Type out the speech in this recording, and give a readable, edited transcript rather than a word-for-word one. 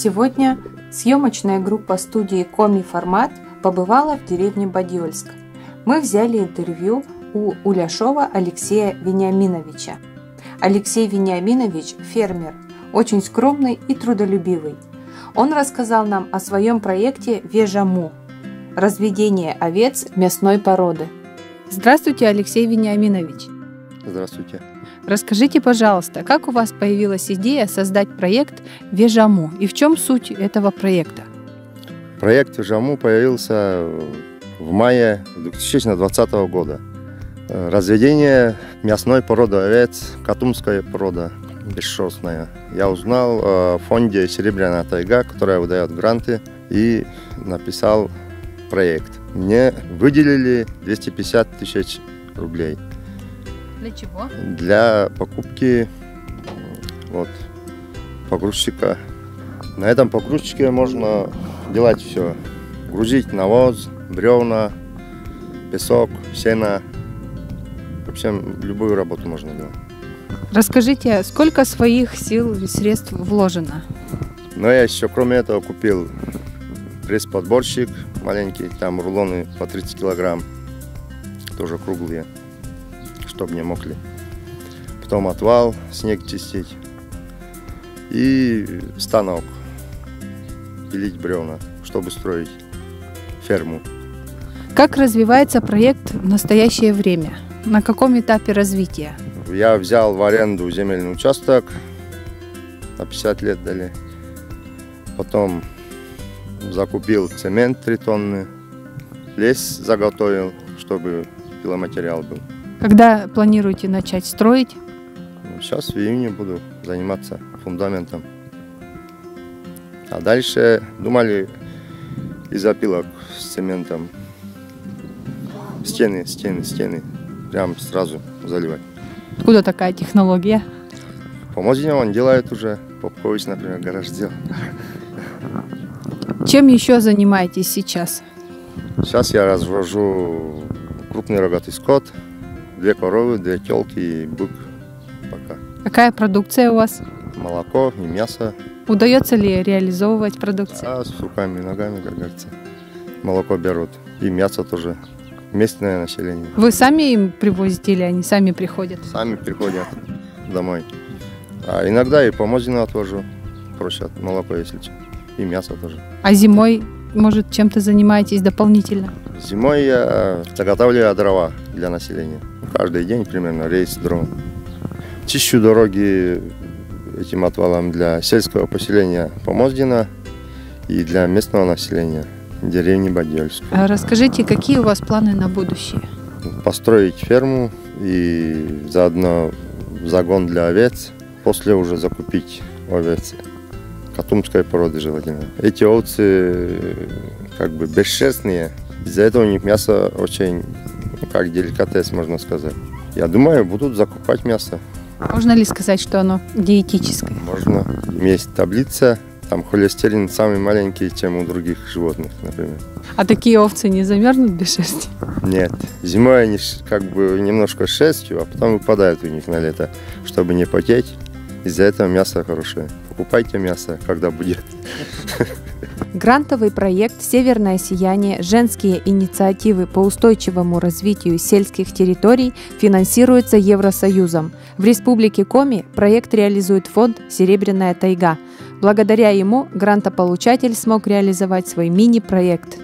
Сегодня съемочная группа студии «Коми Формат» побывала в деревне Бадьёльск. Мы взяли интервью у Уляшова Алексея Вениаминовича. Алексей Вениаминович – фермер, очень скромный и трудолюбивый. Он рассказал нам о своем проекте «Вежаму» – разведение овец мясной породы. Здравствуйте, Алексей Вениаминович. Здравствуйте. Расскажите, пожалуйста, как у вас появилась идея создать проект «Вежаму» и в чем суть этого проекта? Проект «Вежаму» появился в мае 2020 года. Разведение мясной породы овец, катумская порода, бесшерстная. Я узнал о фонде «Серебряная тайга», которая выдает гранты, и написал проект. Мне выделили 250 тысяч рублей. Для чего? Для покупки погрузчика. На этом погрузчике можно делать все. Грузить навоз, бревна, песок, сено. В общем, любую работу можно делать. Расскажите, сколько своих сил и средств вложено? Но я еще, кроме этого, купил пресс-подборщик маленький, там рулоны по 30 килограмм, тоже круглые, чтобы не мокли. Потом отвал, снег чистить и станок пилить бревна, чтобы строить ферму. Как развивается проект в настоящее время? На каком этапе развития? Я взял в аренду земельный участок, на 50 лет дали. Потом закупил цемент 3 тонны, лес заготовил, чтобы пиломатериал был. Когда планируете начать строить? Сейчас в июне буду заниматься фундаментом. А дальше думали из опилок с цементом стены, прям сразу заливать. Откуда такая технология? По Мозине он делает уже, Попкович, например, гараж сделал. Чем еще занимаетесь сейчас? Сейчас я развожу крупный рогатый скот, 2 коровы, 2 телки и бык пока. Какая продукция у вас? Молоко и мясо. Удается ли реализовывать продукцию? Да, с руками и ногами, как говорится. Молоко берут. И мясо тоже. Местное население. Вы сами им привозите или они сами приходят? Сами приходят домой. А иногда и по Мозину отвожу. Просят молоко, если что. И мясо тоже. А зимой, может, чем-то занимаетесь дополнительно? Зимой я заготавливаю дрова для населения. Каждый день примерно рейс дров. Чищу дороги этим отвалом для сельского поселения Помоздина и для местного населения деревни Бадьёльск. А расскажите, какие у вас планы на будущее? Построить ферму и заодно загон для овец. После уже закупить овец катумской породы желательно. Эти овцы как бы бесшерстные. Из-за этого у них мясо очень, как деликатес, можно сказать. Я думаю, будут закупать мясо. Можно ли сказать, что оно диетическое? Можно. Есть таблица, там холестерин самый маленький, чем у других животных, например. А такие овцы не замерзнут без шерсти? Нет. Зимой они как бы немножко с шерстью, а потом выпадают у них на лето, чтобы не потеть. Из-за этого мясо хорошее. Покупайте мясо, когда будет. Грантовый проект «Северное сияние. Женские инициативы по устойчивому развитию сельских территорий» финансируется Евросоюзом. В Республике Коми проект реализует фонд «Серебряная тайга». Благодаря ему грантополучатель смог реализовать свой мини-проект.